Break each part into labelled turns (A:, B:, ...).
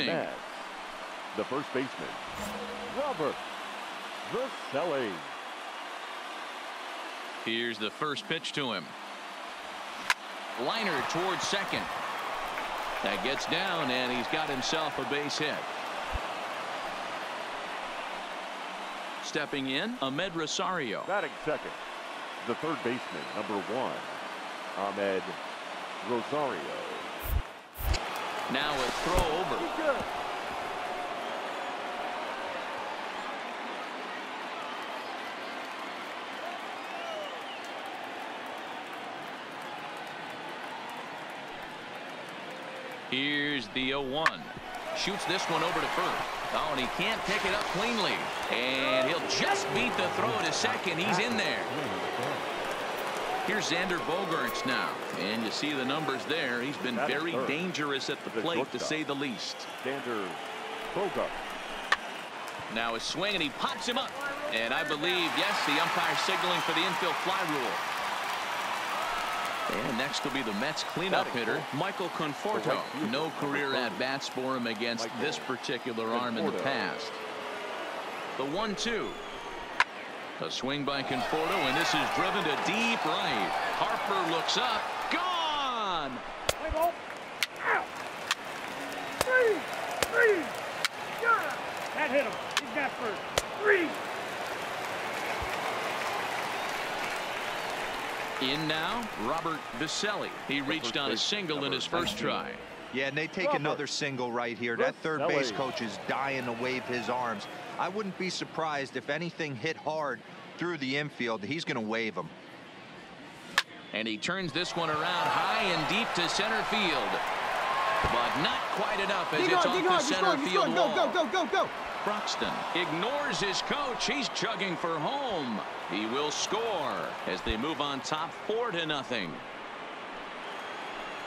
A: Mets, the first baseman, Robert Vercelli.
B: Here's the first pitch to him. Liner towards second. That gets down, and he's got himself a base hit. Stepping in, Ahmed Rosario.
A: Batting second, the third baseman, number 1, Ahmed Rosario.
B: Now a throw over. Here's the 0-1. Shoots this one over to first. Oh, and he can't pick it up cleanly. And he'll just beat the throw to second. He's in there. Here's Xander Bogaerts now. And you see the numbers there. He's been very dangerous at the plate, to say the least.
A: Xander Bogaerts.
B: Now a swing, and he pops him up. And I believe, yes, the umpire signaling for the infield fly rule. And next will be the Mets cleanup hitter, Michael Conforto. No career at-bats for him against this particular arm in the past. The 1-2. A swing by Conforto, and this is driven to deep right. Harper looks up. Gone!
C: Play ball. Out. Three. That hit him. He's got first. 3.
B: In now, Robert Vercelli. He reached on a single in his first try.
D: Yeah, and they take another single right here. That third base coach is dying to wave his arms. I wouldn't be surprised if anything hit hard through the infield. He's going to wave them.
B: And he turns this one around high and deep to center field. But not quite enough as it's off the center field wall.
C: Go.
B: Broxton ignores his coach. He's chugging for home. He will score as they move on top 4-0.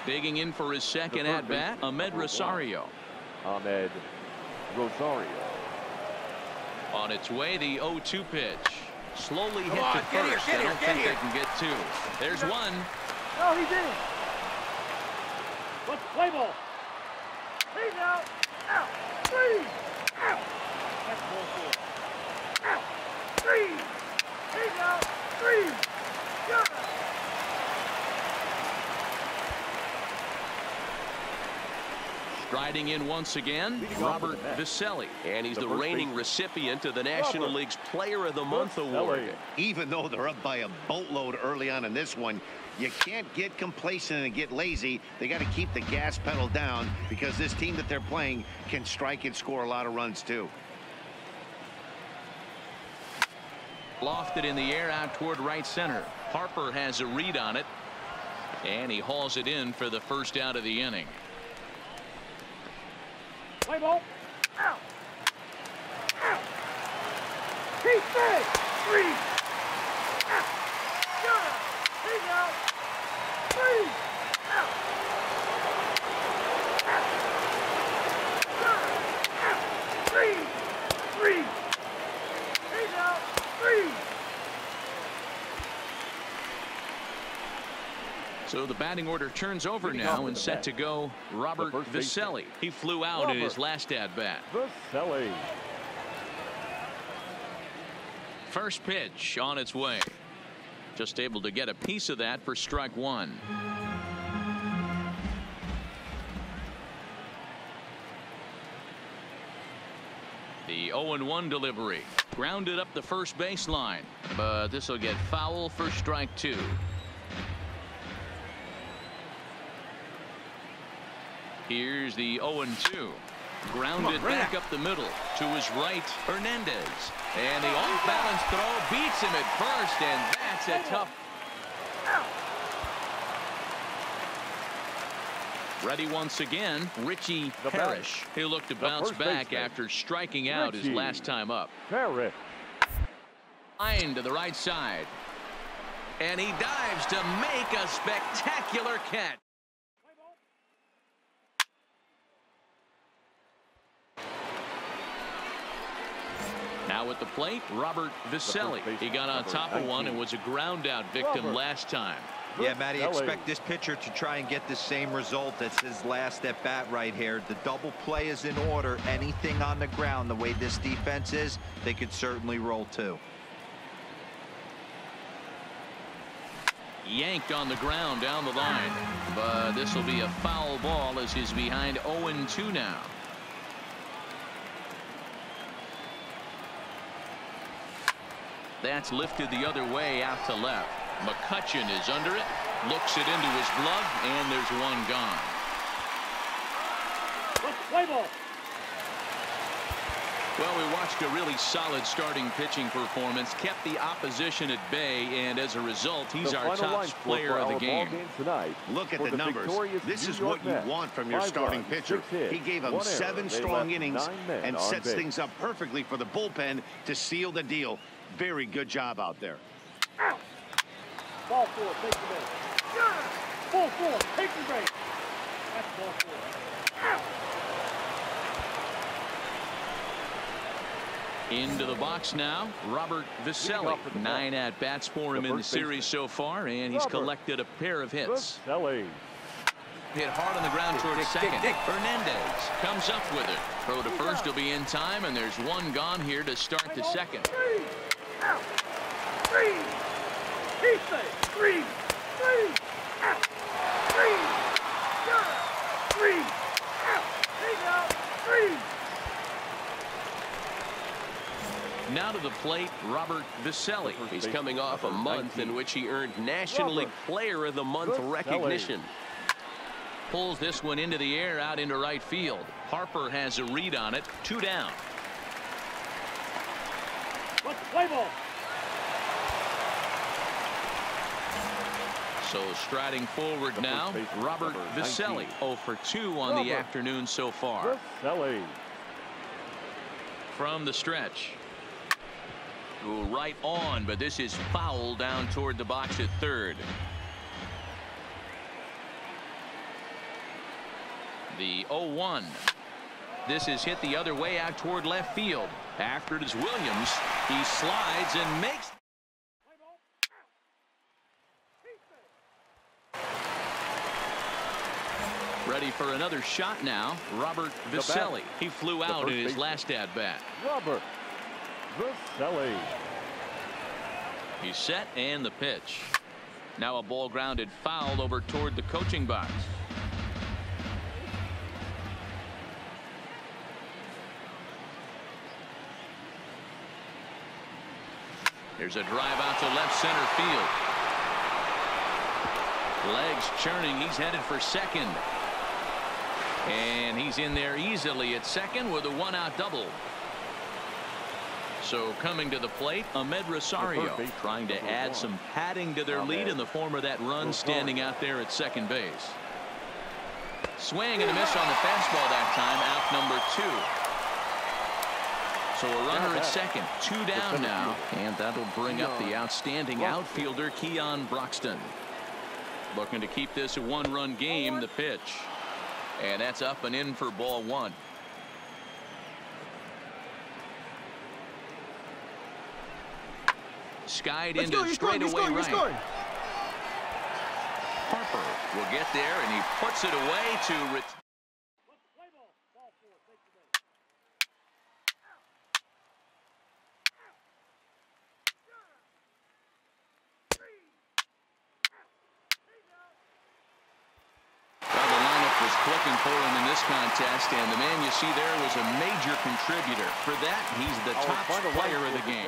B: Digging in for his second at-bat, Ahmed Rosario.
A: Ahmed Rosario.
B: On its way, the 0-2 pitch. Slowly hit to first. I don't think they can get 2. There's one.
C: No, he's in. Let's play ball. He's out. 3. Out. That's ball 4. Out. 3. He's out. 3. Got it.
B: Striding in once again, Robert Vercelli. And he's the reigning recipient of the National League's Player of the Month award.
E: Even though they're up by a boatload early on in this one, you can't get complacent and get lazy. They got to keep the gas pedal down because this team that they're playing can strike and score a lot of runs too.
B: Lofted in the air out toward right center. Harper has a read on it, and he hauls it in for the first out of the inning.
C: Play ball. Out. He's big. 3. Out. Got it. He's out. 3. Out. Got it. Out. 3. He's out. 3.
B: So the batting order turns over now and set to go Robert Vercelli. He flew out in his last at-bat.
A: Vercelli.
B: First pitch on its way. Just able to get a piece of that for strike 1. The 0-1 delivery. Grounded up the first baseline. But this will get foul for strike 2. Here's the 0-2. Grounded back up the middle to his right, Hernandez. And the off-balance throw beats him at first, and that's a tough. Ready once again, Richie Parrish. He'll look to bounce back after striking out his last time up.
A: Parrish.
B: Line to the right side. And he dives to make a spectacular catch. Now at the plate, Robert Vercelli. He got on top of one and was a ground out victim last time.
D: Yeah, Matty, expect this pitcher to try and get the same result as his last at bat right here. The double play is in order. Anything on the ground, the way this defense is, they could certainly roll too.
B: Yanked on the ground down the line, but this will be a foul ball as he's behind 0-2 now. That's lifted the other way out to left. McCutchen is under it, looks it into his glove, and there's one gone.
C: Play ball.
B: Well, we watched a really solid starting pitching performance, kept the opposition at bay, and as a result, he's our top player of the game.
E: Look at the numbers. This is what you want from your starting pitcher. He gave them 7 strong innings and sets things up perfectly for the bullpen to seal the deal. Very good job out there.
C: Out. Ball 4, take the base. Ball 4, take the base. That's ball 4. Out.
B: Into the box now, Robert Viselli. 9 at-bats for him in the series so far, and he's collected a pair of hits. Hit hard on the ground towards second. Hernandez comes up with it. Throw to first will be in time, and there's one gone here to start the second.
C: 3. Out. 3. He says 3. 3. Out. 3. Good. 3. Out. Take out. 3.
B: Now to the plate, Robert Viselli.
F: He's coming off a month in which he earned National League Player of the Month recognition.
B: Pulls this one into the air out into right field. Harper has a read on it. 2 down.
C: What's the play ball?
B: So striding forward now, Robert Viselli. 0 for 2 on the afternoon so far. From the stretch. Go right on, but this is foul down toward the box at third. The 0-1. This is hit the other way out toward left field. After it is Williams. He slides and makes. Ready for another shot now. Robert Viselli. He flew out in his last at-bat.
A: Robert Viselli.
B: He's set and the pitch. Now a ball grounded foul over toward the coaching box. There's a drive out to left center field. Legs churning. He's headed for second. And he's in there easily at second with a 1-out double. So coming to the plate, Ahmed Rosario trying to add some padding to their lead in the form of that run standing out there at second base. Swing and a miss on the fastball that time, out number 2. So a runner at second, 2 down now, and that'll bring up the outstanding outfielder Keon Broxton. Looking to keep this a 1-run game. The pitch, and that's up and in for ball 1. Skied into straightaway right. Harper will get there, and he puts it away to. Clicking for him in this contest, and the man you see there was a major contributor. For that, he's the top player of the game.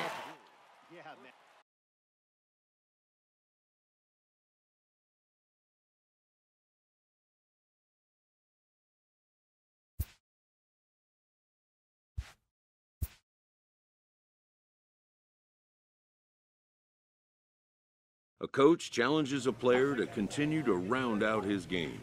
G: A coach challenges a player to continue to round out his game.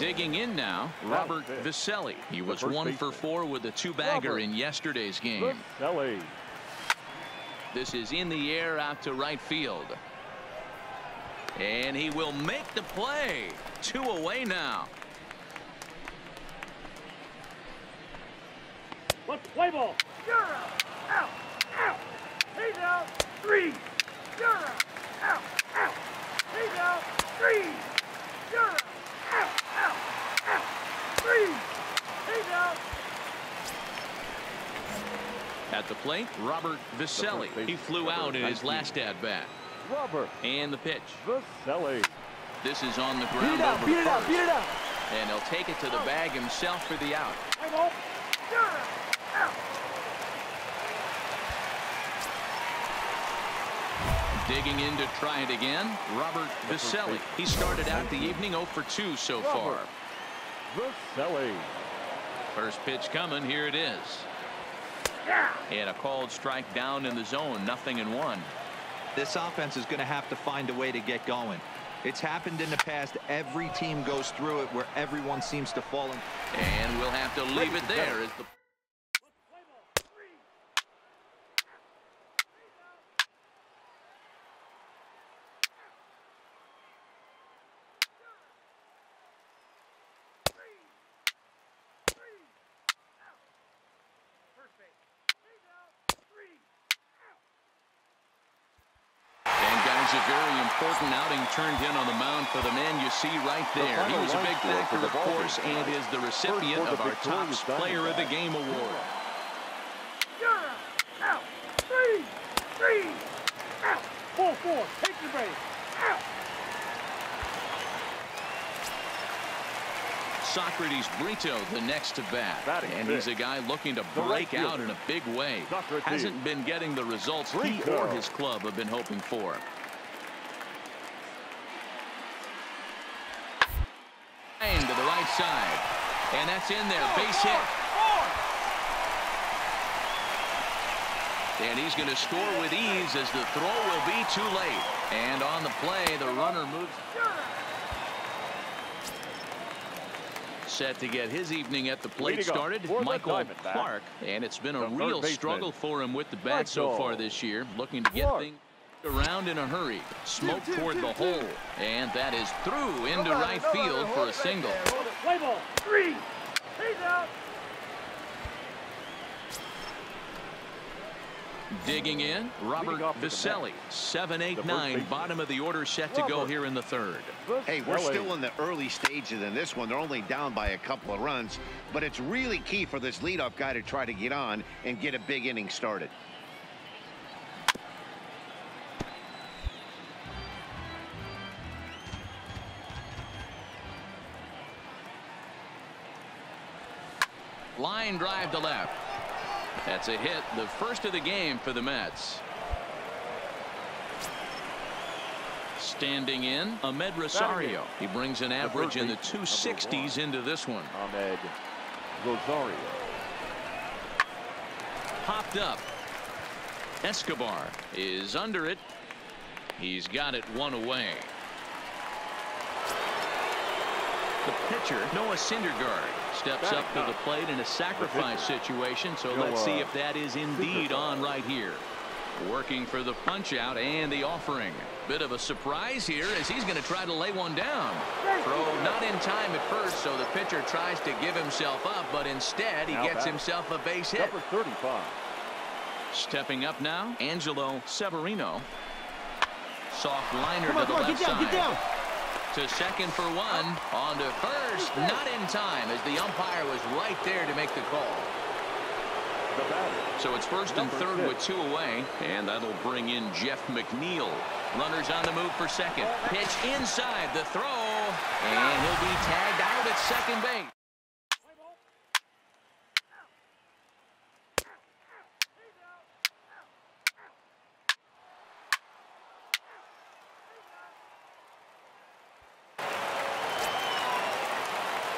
B: Digging in now, Robert Viselli. He was 1 for 4 with a 2-bagger in yesterday's game.
A: Viselli.
B: This is in the air out to right field. And he will make the play. 2 away now.
C: Let's play ball. You're out. Out. Out. He's out. 3. You're out. Out. Out. He's out. 3. You're out. Out. Out. Out. 3. He's out.
B: At the plate, Robert Viselli. He flew out in his last at-bat.
A: Robert.
B: And the pitch.
A: Viselli.
B: This is on the ground.
C: Beat it out. Beat it out.
B: And he'll take it to the bag himself for the out.
C: Play ball. You're out. Out.
B: Digging in to try it again, Robert Viselli. He started out the evening 0 for 2 so far.
A: Viselli.
B: First pitch coming. Here it is. And a called strike down in the zone. 0-1.
D: This offense is going to have to find a way to get going. It's happened in the past. Every team goes through it where everyone seems to fall in.
B: And we'll have to leave it there as the a very important outing turned in on the mound for the man you see right there. He was a big factor, of course, and is the recipient of our Topps Player of the Game award.
C: You're out. 3. 3. Out. 4. Take the break. Out.
B: Socrates Brito, the next to bat. And he's a guy looking to break out in a big way. Hasn't been getting the results he or his club have been hoping for. To the right side. And that's in there. Base hit. And he's going to score with ease as the throw will be too late. And on the play, the runner moves. Set to get his evening at the plate started, Michael Clark. And it's been a real struggle for him with the bat so far this year. Looking to get things around in a hurry. Smoke toward the hole. And that is through into right field for a single.
C: Play ball. 3. He's out.
B: Digging in, Robert Viselli. 7, 8, 9. Bottom of the order set to go here in the third.
E: Hey, we're still in the early stages in this one. They're only down by a couple of runs. But it's really key for this leadoff guy to try to get on and get a big inning started.
B: Line drive to left. That's a hit, the first of the game for the Mets. Standing in, Ahmed Rosario. He brings an average in the 260s into this one.
A: Ahmed Rosario.
B: Popped up. Escobar is under it. He's got it 1 away. The pitcher, Noah Syndergaard, steps up to the plate in a sacrifice situation, so let's see if that is indeed on right here. Working for the punch out and the offering. Bit of a surprise here as he's going to try to lay one down. Throw not in time at first, so the pitcher tries to give himself up, but instead he gets himself a base hit.
A: Number 35.
B: Stepping up now, Angelo Severino. Soft liner to the left side.
C: Get down.
B: To second for 1. On to first. Not in time as the umpire was right there to make the call. So it's first and third with 2 away. And that'll bring in Jeff McNeil. Runners on the move for second. Pitch inside the throw. And he'll be tagged out at second base.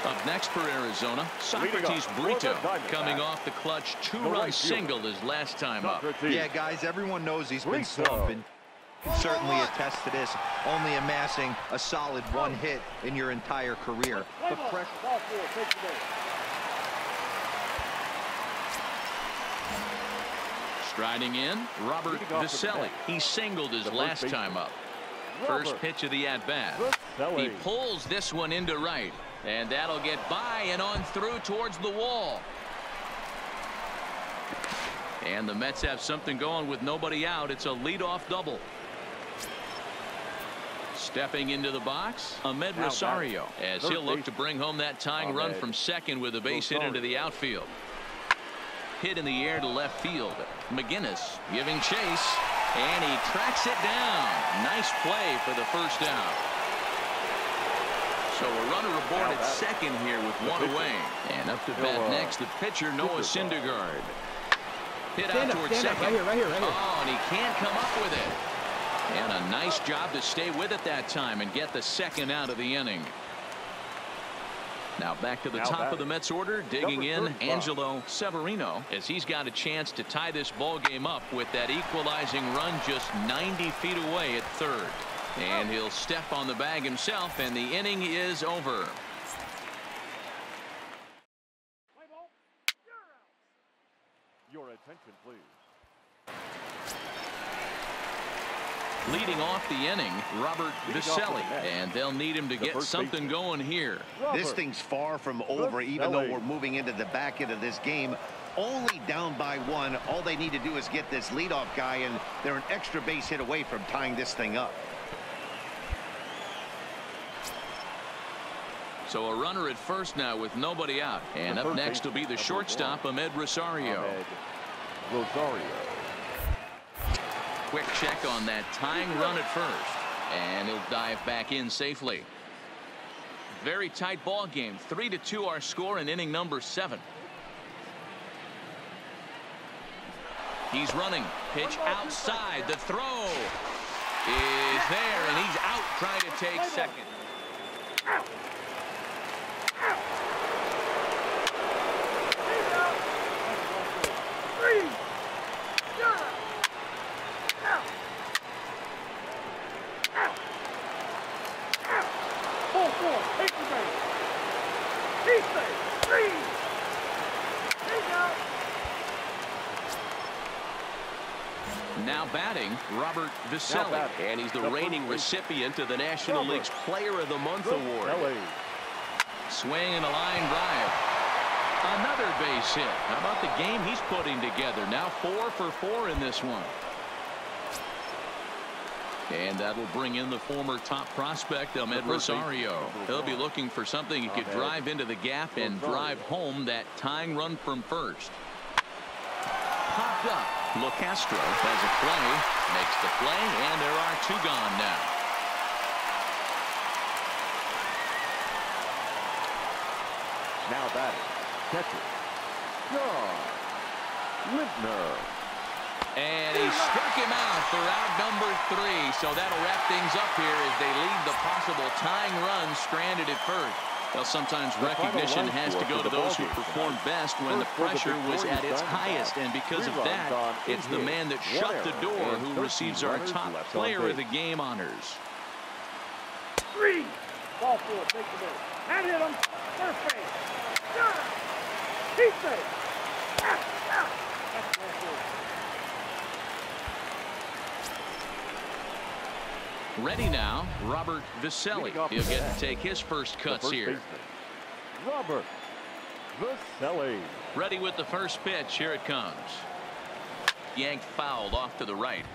B: Up next for Arizona, Socrates Brito coming off the clutch 2-run single his last time up.
D: Yeah, guys, everyone knows he's been slumping. can certainly attest to this, only amassing a solid 1 hit in your entire career. The pressure.
B: Striding in, Robert Viselli. He singled his last time up. First pitch of the at-bat. He pulls this one into right, and that'll get by and on through towards the wall. And the Mets have something going with nobody out. It's a leadoff double. Stepping into the box, Ahmed Rosario, as he'll look to bring home that tying run from second with a base hit into the outfield. Hit in the air to left field. McGinnis giving chase, and he tracks it down. Nice play for the first out. So a runner aboard at second here with 1 away. And up to bat next, the pitcher, Noah Syndergaard. Hit out towards second.
H: Right here.
B: Oh, and he can't come up with it. And a nice job to stay with it that time and get the second out of the inning. Now back to the top of the Mets order, digging in Angelo Severino, as he's got a chance to tie this ball game up with that equalizing run just 90 feet away at third. And he'll step on the bag himself, and the inning is over.
A: Your attention, please.
B: Leading off the inning, Robert Viselli, and they'll need him to get something going here.
E: This thing's far from over, even though we're moving into the back end of this game. Only down by 1. All they need to do is get this leadoff guy, and they're an extra base hit away from tying this thing up.
B: So a runner at first now with nobody out. And up next will be the shortstop, Ahmed Rosario. Quick check on that tying run at first, and he'll dive back in safely. Very tight ball game. 3-2 our score in inning number 7. He's running. Pitch outside. The throw is there, and he's out trying to take second. Now batting, Robert Viselli, and he's the reigning recipient of the National League's Player of the Month award. Swing and a line drive. Another base hit. How about the game he's putting together? Now 4 for 4 in this one. And that'll bring in the former top prospect, Ahmed Rosario. He'll be looking for something he could drive into the gap and drive home that tying run from first. Popped up. LeCastro has a play, makes the play, and there are 2 gone now.
A: Now batting, catcher, John Lindner.
B: And he struck him out for out number 3. So that'll wrap things up here as they leave the possible tying run stranded at first. Well, sometimes recognition has to go to those who perform best when the pressure was at its highest. And because of that, it's the man that shut the door who receives our top player of the game honors.
C: 3. Ball 4. Take the ball. And hit him. First base. Keep safe. Out. That's ball 4.
B: Ready now, Robert Viselli. He'll get to take his first cuts here.
A: Robert Viselli.
B: Ready with the first pitch. Here it comes. Yanked fouled off to the right.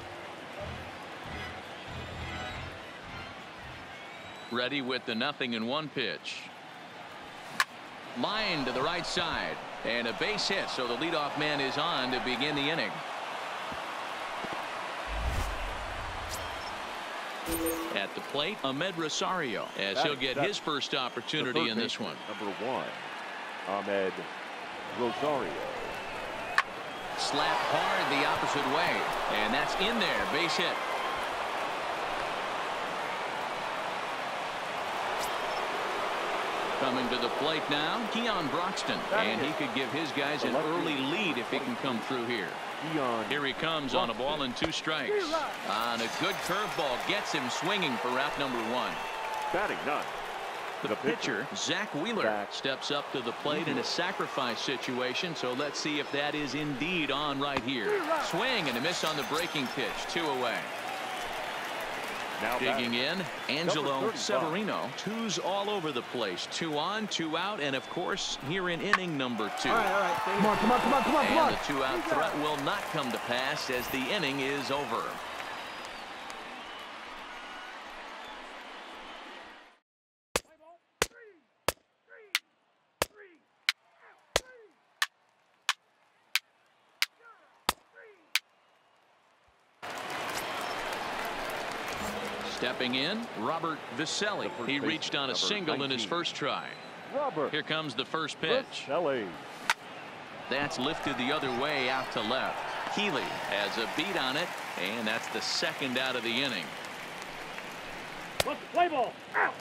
B: Ready with the 0-1 pitch. Line to the right side. And a base hit, so the leadoff man is on to begin the inning. At the plate, Ahmed Rosario, as he'll get his first opportunity in this one.
A: Number 1, Ahmed Rosario.
B: Slap hard the opposite way, and that's in there. Base hit. Coming to the plate now, Broxton. And he could give his guys an early lead if he can come through here. Here he comes on a ball and 2 strikes. On a good curveball, gets him swinging for out number 1.
A: Batting ninth.
B: The pitcher, Zach Wheeler, steps up to the plate in a sacrifice situation, so let's see if that is indeed on right here. Swing and a miss on the breaking pitch, 2 away.
A: Now
B: digging in, Angelo Severino. 2s all over the place. 2 on, 2 out, and of course, here in inning number 2.
C: All right. Come on.
B: And the 2-out threat will not come to pass as the inning is over. Stepping in, Robert Viselli. He reached on a single in his first try. Here comes the first pitch. That's lifted the other way out to left. Healy has a beat on it, and that's the 2nd out of the inning.
C: Play ball. Out.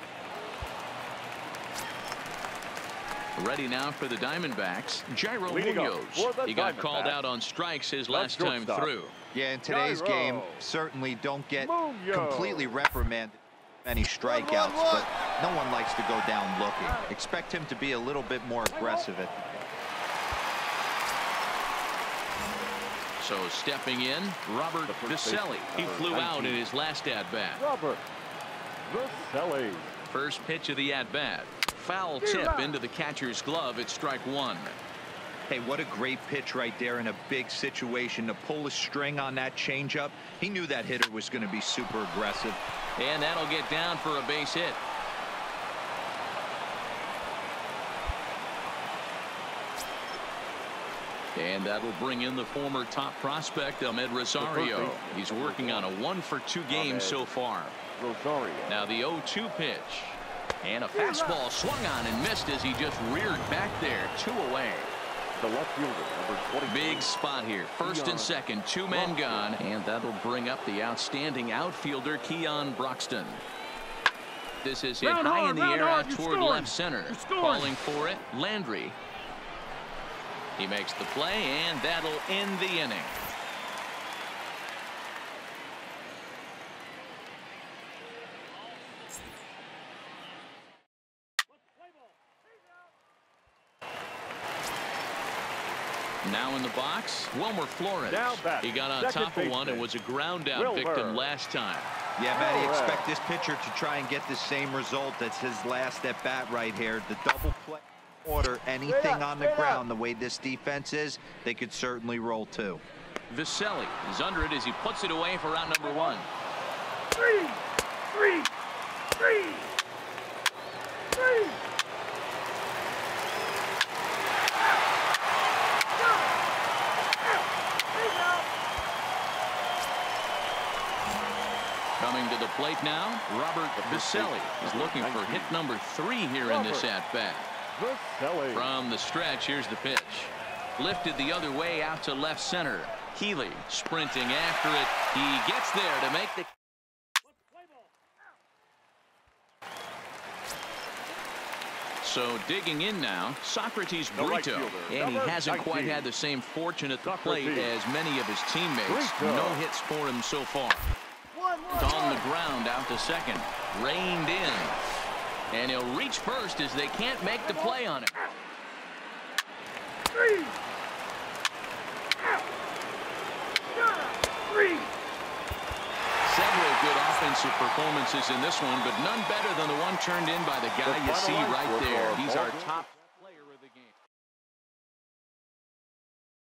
B: Ready now for the Diamondbacks, Jairo Munoz. He got called out on strikes his last time through.
D: Yeah, in today's game, certainly don't get completely reprimanded any strikeouts, but no one likes to go down looking. Expect him to be a little bit more aggressive at the
B: So stepping in, Robert Viselli. He flew out in his last at-bat.
A: Robert Viselli.
B: First pitch of the at-bat. Foul tip into the catcher's glove at strike 1.
D: Hey, what a great pitch right there in a big situation to pull a string on that changeup. He knew that hitter was going to be super aggressive.
B: And that'll get down for a base hit. And that'll bring in the former top prospect, Ahmed Rosario. He's working on a 1-for-2 game so far. Now the 0-2 pitch. And a fastball swung on and missed as he just reared back there. 2 away.
A: The left fielder, number 20.
B: Big spot here. First and second, 2 men gone. And that'll bring up the outstanding outfielder, Broxton. This is hit high in the air out toward left center. Calling for it, Landry. He makes the play, and that'll end the inning. Now in the box, Wilmer Flores. He got on top of one and was a ground out victim last time.
D: Yeah, Matty, expect this pitcher to try and get the same result as his last at bat right here. The double play order, anything on the ground, the way this defense is, they could certainly roll 2.
B: Viselli is under it as he puts it away for out number 1.
C: 3.
B: Coming to the plate now, Robert Viselli is looking for hit number 3 here in this at-bat. From the stretch, here's the pitch. Lifted the other way out to left center. Healy sprinting after it. He gets there to make the... So digging in now, Socrates Brito. And he hasn't quite had the same fortune at the plate as many of his teammates. No hits for him so far. On the ground out to second. Reined in. And he'll reach first as they can't make the play on it.
C: 3.
B: Several good offensive performances in this one, but none better than the one turned in by the guy you see right there. He's our top